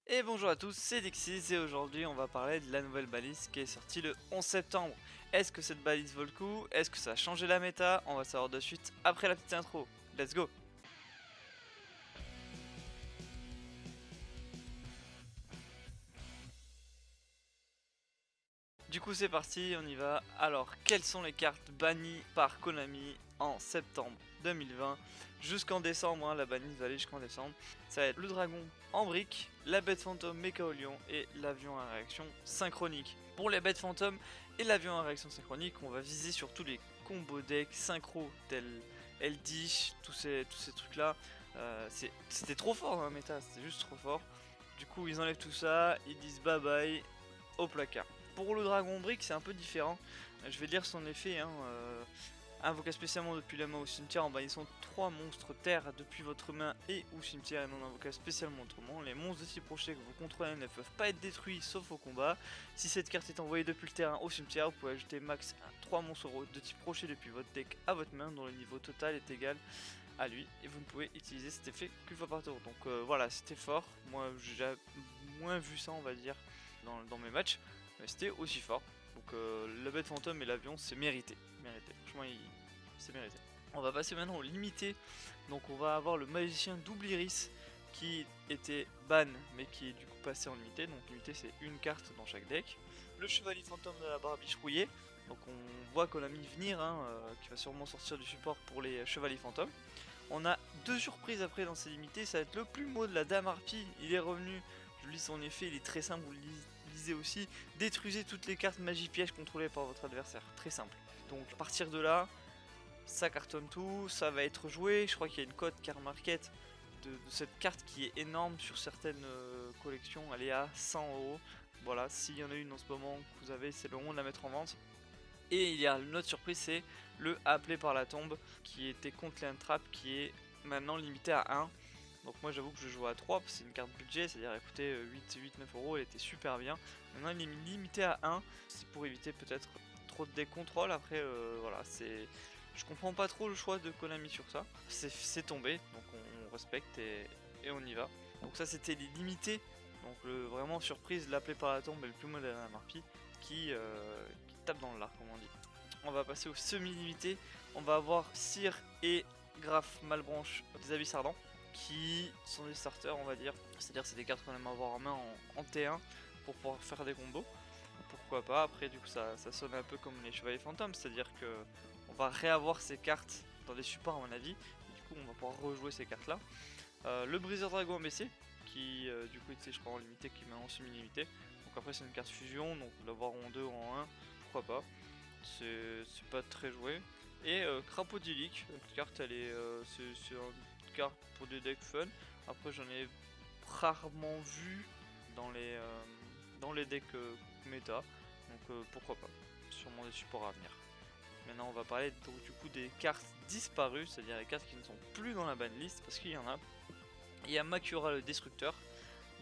Et bonjour à tous, c'est Dixis et aujourd'hui on va parler de la nouvelle balise qui est sortie le 11 septembre. Est-ce que cette balise vaut le coup? Est-ce que ça a changé la méta? On va savoir de suite après la petite intro. Let's go! Du coup c'est parti, on y va. Alors, quelles sont les cartes bannies par Konami en septembre 2020 jusqu'en décembre, la bannisse va aller jusqu'en décembre. Ça va être le dragon en brique, la bête fantôme méca au lion et l'avion à réaction synchronique. Pour les bêtes fantômes et l'avion à réaction synchronique, on va viser sur tous les combos decks synchro tels Eldish, tous ces trucs là. C'était trop fort dans la méta, c'était juste trop fort. Du coup ils enlèvent tout ça, ils disent bye bye au placard. Pour le dragon brick, c'est un peu différent. Je vais lire son effet. Invoqué spécialement depuis la main au cimetière en bannissant 3 monstres terre depuis votre main et ou cimetière et non invoqué spécialement autrement. Les monstres de type rocher que vous contrôlez ne peuvent pas être détruits sauf au combat. Si cette carte est envoyée depuis le terrain au cimetière, vous pouvez ajouter max 3 monstres de type rocher depuis votre deck à votre main dont le niveau total est égal à lui et vous ne pouvez utiliser cet effet qu'une fois par tour. Donc voilà, c'était fort. Moi j'ai moins vu ça on va dire dans mes matchs, mais c'était aussi fort. Donc la bête fantôme et l'avion c'est mérité. Franchement c'est mérité. On va passer maintenant au limité. Donc on va avoir le magicien double iris qui était ban mais qui est du coup passé en limité. Donc limité c'est une carte dans chaque deck. Le chevalier fantôme de la barbiche rouillée. Donc on voit qu'on a mis venir, qui va sûrement sortir du support pour les chevaliers fantômes. On a deux surprises après dans ces limités, ça va être le plumeau de la dame harpie, il est revenu, je lis son effet, il est très simple, vous le lisez aussi. Détruisez toutes les cartes magie piège contrôlées par votre adversaire, très simple. Donc à partir de là, ça cartonne tout, ça va être joué, je crois qu'il y a une cote car market de cette carte qui est énorme sur certaines collections, elle est à 100€. Voilà, s'il y en a une en ce moment que vous avez, c'est le moment de la mettre en vente. Et il y a une autre surprise, c'est le appelé par la tombe qui était contre les trap qui est maintenant limité à 1. Donc moi j'avoue que je joue à 3 parce que c'est une carte budget, c'est-à-dire elle coûtait 8-9€, elle était super bien. Maintenant elle est limitée à 1, c'est pour éviter peut-être trop de décontrôle. Après voilà, c'est... Je comprends pas trop le choix de Konami sur ça. C'est tombé, donc on respecte et on y va. Donc ça c'était les limités. Donc vraiment surprise, l'appelé par la tombe et le plus modèle à la marpie qui tape dans l'art comme on dit. On va passer au semi-limité. On va avoir Cyr et Graf Malbranche des Abysses Ardents qui sont des starters on va dire. C'est-à-dire c'est des cartes qu'on aime avoir en main en T1 pour pouvoir faire des combos. Pourquoi pas, après du coup ça sonne un peu comme les chevaliers fantômes, c'est-à-dire que on va réavoir ces cartes dans des supports à mon avis. Et du coup on va pouvoir rejouer ces cartes là. Le briseur dragon MBC qui du coup était je crois en limité qui est maintenant semi-limité. Donc après c'est une carte fusion, donc l'avoir en 2 ou en 1, pourquoi pas. C'est pas très joué. Et Crapaudylique, cette carte elle est c'est une carte pour des decks fun. Après j'en ai rarement vu dans les decks méta, donc pourquoi pas, sûrement des supports à venir. Maintenant on va parler donc, du coup des cartes disparues, c'est-à-dire les cartes qui ne sont plus dans la banlist, parce qu'il y en a. Il y a Makura le Destructeur,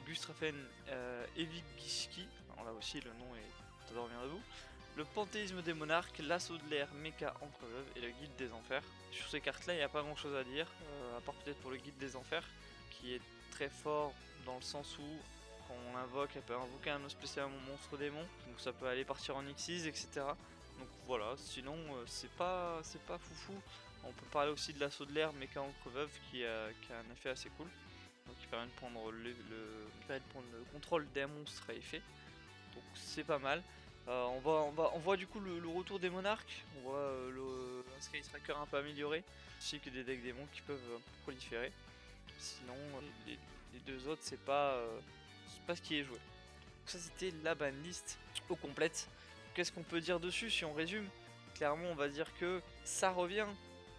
Gustrafen Evigishki, alors là aussi le nom est à dormir debout. Le Panthéisme des Monarques, l'Assaut de l'air, Mecha Encreveuve et le Guide des Enfers. Sur ces cartes là il n'y a pas grand chose à dire, à part peut-être pour le Guide des Enfers, qui est très fort dans le sens où quand on l'invoque, elle peut invoquer un spécialement monstre démon, donc ça peut aller partir en Xyz, etc. Donc voilà, sinon c'est pas foufou. On peut parler aussi de l'assaut de l'air Mecha Encreveuve qui a un effet assez cool. Donc il permet de prendre le contrôle d'un monstre à effet. Donc c'est pas mal. On voit du coup le retour des monarques. On voit un Sky Tracker un peu amélioré. Ainsi que des decks démons qui peuvent proliférer. Sinon, les deux autres, c'est pas ce qui est joué. Donc ça c'était la banlist au complète. Qu'est-ce qu'on peut dire dessus si on résume? Clairement on va dire que ça revient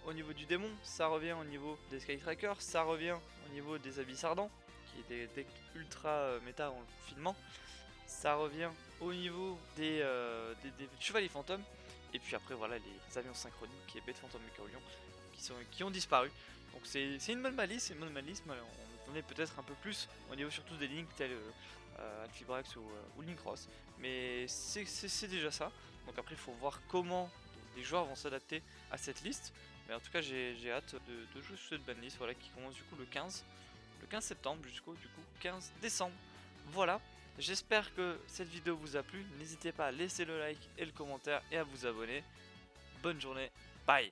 au niveau du démon, ça revient au niveau des Skytrackers, ça revient au niveau des Abysses Ardents, qui est des decks ultra méta en confinement, ça revient au niveau des chevaliers fantômes, et puis après voilà les avions synchroniques et bêtes fantômes Mécaolion qui ont disparu. Donc c'est une bonne malice, on attendait peut-être un peu plus au niveau surtout des lignes telles Alfibrax ou Linkross, mais c'est déjà ça. Donc après il faut voir comment les joueurs vont s'adapter à cette liste, mais en tout cas j'ai hâte de jouer sur cette banlist voilà, qui commence du coup le 15 septembre jusqu'au du coup 15 décembre. Voilà, j'espère que cette vidéo vous a plu. N'hésitez pas à laisser le like et le commentaire et à vous abonner. Bonne journée, bye.